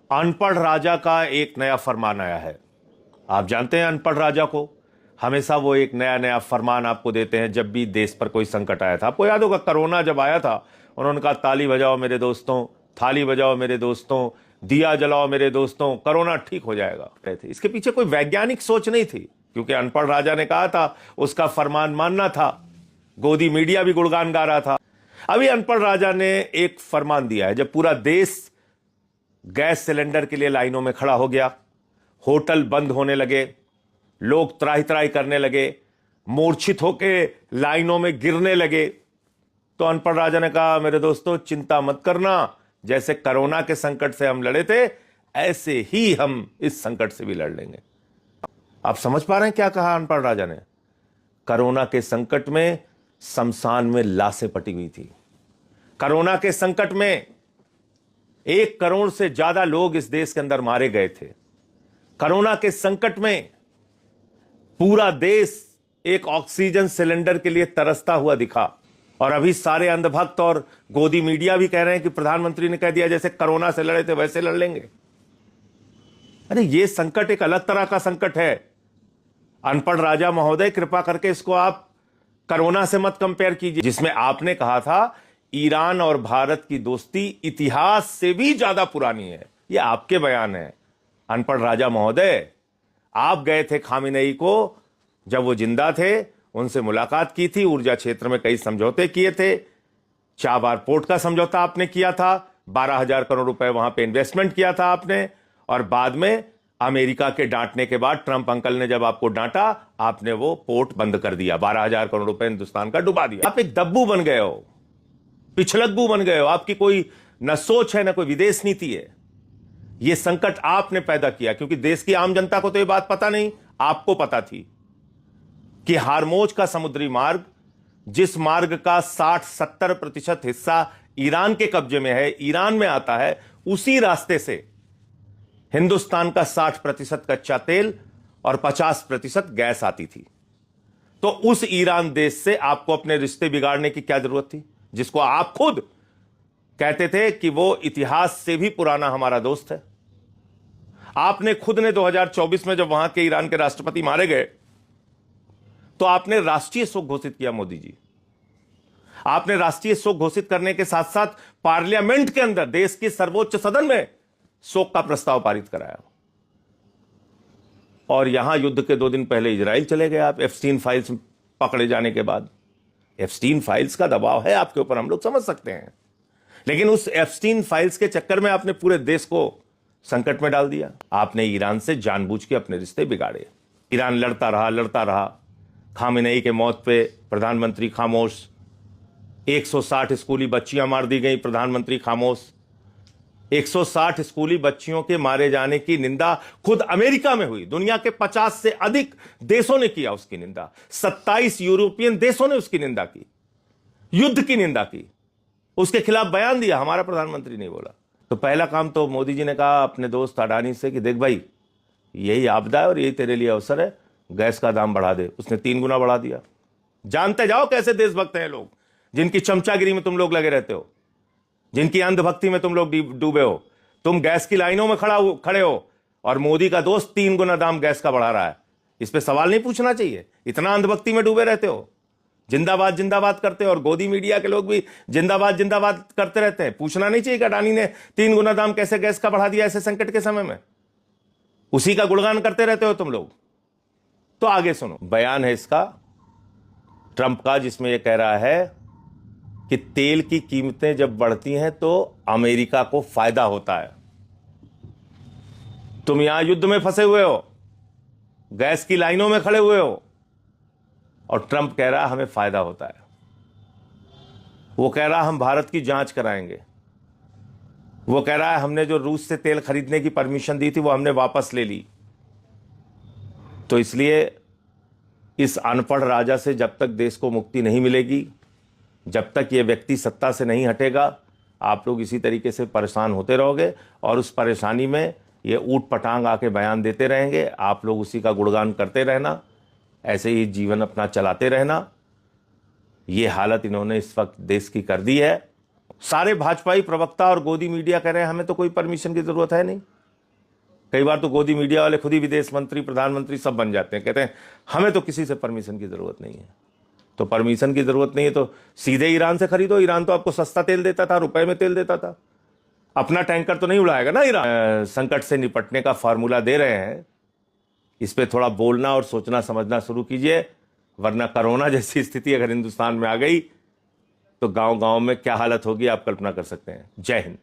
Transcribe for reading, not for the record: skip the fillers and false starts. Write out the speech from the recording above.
अनपढ़ राजा का एक नया फरमान आया है। आप जानते हैं अनपढ़ राजा को, हमेशा वो एक नया नया फरमान आपको देते हैं जब भी देश पर कोई संकट आया था। आपको याद होगा कोरोना जब आया था, उन्होंने कहा ताली बजाओ मेरे दोस्तों, थाली बजाओ मेरे दोस्तों, दिया जलाओ मेरे दोस्तों, कोरोना ठीक हो जाएगा। इसके पीछे कोई वैज्ञानिक सोच नहीं थी, क्योंकि अनपढ़ राजा ने कहा था, उसका फरमान मानना था। गोदी मीडिया भी गुणगान गा रहा था। अभी अनपढ़ राजा ने एक फरमान दिया है। जब पूरा देश गैस सिलेंडर के लिए लाइनों में खड़ा हो गया, होटल बंद होने लगे, लोग त्राही त्राही करने लगे, मूर्छित होके लाइनों में गिरने लगे, तो अनपढ़ राजा ने कहा मेरे दोस्तों चिंता मत करना, जैसे कोरोना के संकट से हम लड़े थे ऐसे ही हम इस संकट से भी लड़ लेंगे। आप समझ पा रहे हैं क्या कहा अनपढ़ राजा ने? कोरोना के संकट में शमशान में लाशें पटी हुई थी। कोरोना के संकट में 1 करोड़ से ज्यादा लोग इस देश के अंदर मारे गए थे। कोरोना के संकट में पूरा देश एक ऑक्सीजन सिलेंडर के लिए तरसता हुआ दिखा, और अभी सारे अंधभक्त और गोदी मीडिया भी कह रहे हैं कि प्रधानमंत्री ने कह दिया जैसे कोरोना से लड़े थे वैसे लड़ लेंगे। अरे ये संकट एक अलग तरह का संकट है। अनपढ़ राजा महोदय, कृपा करके इसको आप कोरोना से मत कंपेयर कीजिए, जिसमें आपने कहा था ईरान और भारत की दोस्ती इतिहास से भी ज्यादा पुरानी है। ये आपके बयान है अनपढ़ राजा महोदय। आप गए थे खामेनेई को, जब वो जिंदा थे, उनसे मुलाकात की थी, ऊर्जा क्षेत्र में कई समझौते किए थे। चाबार पोर्ट का समझौता आपने किया था, 12,000 करोड़ रुपए वहां पे इन्वेस्टमेंट किया था आपने, और बाद में अमेरिका के डांटने के बाद, ट्रंप अंकल ने जब आपको डांटा, आपने वो पोर्ट बंद कर दिया, 12,000 करोड़ रुपए हिंदुस्तान का डुबा दिया। आप एक दब्बू बन गए हो, पिछलग्गू बन गए हो। आपकी कोई न सोच है न कोई विदेश नीति है। यह संकट आपने पैदा किया, क्योंकि देश की आम जनता को तो यह बात पता नहीं, आपको पता थी कि हार्मोज का समुद्री मार्ग, जिस मार्ग का 60-70% हिस्सा ईरान के कब्जे में है, ईरान में आता है, उसी रास्ते से हिंदुस्तान का 60% कच्चा तेल और 50% गैस आती थी। तो उस ईरान देश से आपको अपने रिश्ते बिगाड़ने की क्या जरूरत थी, जिसको आप खुद कहते थे कि वो इतिहास से भी पुराना हमारा दोस्त है। आपने खुद ने 2024 में जब वहां के ईरान के राष्ट्रपति मारे गए, तो आपने राष्ट्रीय शोक घोषित किया। मोदी जी, आपने राष्ट्रीय शोक घोषित करने के साथ साथ पार्लियामेंट के अंदर, देश के सर्वोच्च सदन में शोक का प्रस्ताव पारित कराया। और यहां युद्ध के 2 दिन पहले इजराइल चले गए आप, एप्स्टीन फाइल्स पकड़े जाने के बाद। एप्स्टीन फाइल्स का दबाव है आपके ऊपर, हम लोग समझ सकते हैं, लेकिन उस एप्स्टीन फाइल्स के चक्कर में आपने पूरे देश को संकट में डाल दिया। आपने ईरान से जानबूझ के अपने रिश्ते बिगाड़े। ईरान लड़ता रहा। खामेनेई के मौत पे प्रधानमंत्री खामोश। 160 स्कूली बच्चियां मार दी गई, प्रधानमंत्री खामोश। 160 स्कूली बच्चियों के मारे जाने की निंदा खुद अमेरिका में हुई। दुनिया के 50 से अधिक देशों ने किया उसकी निंदा। 27 यूरोपियन देशों ने उसकी निंदा की, युद्ध की निंदा की, उसके खिलाफ बयान दिया। हमारा प्रधानमंत्री नहीं बोला। तो पहला काम तो मोदी जी ने कहा अपने दोस्त अडानी से कि देख भाई, यही आपदा है और यही तेरे लिए अवसर है, गैस का दाम बढ़ा दे। उसने 3 गुना बढ़ा दिया। जानते जाओ कैसे देशभक्त हैं लोग, जिनकी चमचागिरी में तुम लोग लगे रहते हो, जिनकी अंधभक्ति में तुम लोग डूबे हो। तुम गैस की लाइनों में खड़े हो और मोदी का दोस्त 3 गुना दाम गैस का बढ़ा रहा है। इस पे सवाल नहीं पूछना चाहिए? इतना अंधभक्ति में डूबे रहते हो, जिंदाबाद जिंदाबाद करते हो, और गोदी मीडिया के लोग भी जिंदाबाद जिंदाबाद करते रहते हैं। पूछना नहीं चाहिए कि अडानी ने 3 गुना दाम कैसे गैस का बढ़ा दिया ऐसे संकट के समय में? उसी का गुणगान करते रहते हो तुम लोग। तो आगे सुनो, बयान है इसका ट्रंप का, जिसमें यह कह रहा है कि तेल की कीमतें जब बढ़ती हैं तो अमेरिका को फायदा होता है। तुम यहां युद्ध में फंसे हुए हो, गैस की लाइनों में खड़े हुए हो, और ट्रंप कह रहा है हमें फायदा होता है। वो कह रहा है हम भारत की जांच कराएंगे। वो कह रहा है हमने जो रूस से तेल खरीदने की परमिशन दी थी वो हमने वापस ले ली। तो इसलिए इस अनपढ़ राजा से जब तक देश को मुक्ति नहीं मिलेगी, जब तक ये व्यक्ति सत्ता से नहीं हटेगा, आप लोग इसी तरीके से परेशान होते रहोगे, और उस परेशानी में ये ऊट पटांग आके बयान देते रहेंगे। आप लोग उसी का गुणगान करते रहना, ऐसे ही जीवन अपना चलाते रहना। ये हालत इन्होंने इस वक्त देश की कर दी है। सारे भाजपाई प्रवक्ता और गोदी मीडिया कह रहे हैं हमें तो कोई परमिशन की जरूरत है नहीं, कई बार तो गोदी मीडिया वाले खुद ही विदेश मंत्री, प्रधानमंत्री सब बन जाते हैं, कहते हैं हमें तो किसी से परमिशन की जरूरत नहीं है। तो परमिशन की जरूरत नहीं है तो सीधे ईरान से खरीदो। ईरान तो आपको सस्ता तेल देता था, रुपए में तेल देता था, अपना टैंकर तो नहीं उड़ाएगा ना ईरान। संकट से निपटने का फार्मूला दे रहे हैं, इस पे थोड़ा बोलना और सोचना समझना शुरू कीजिए, वरना कोरोना जैसी स्थिति अगर हिंदुस्तान में आ गई तो गांव गांव में क्या हालत होगी आप कल्पना कर सकते हैं। जय हिंद।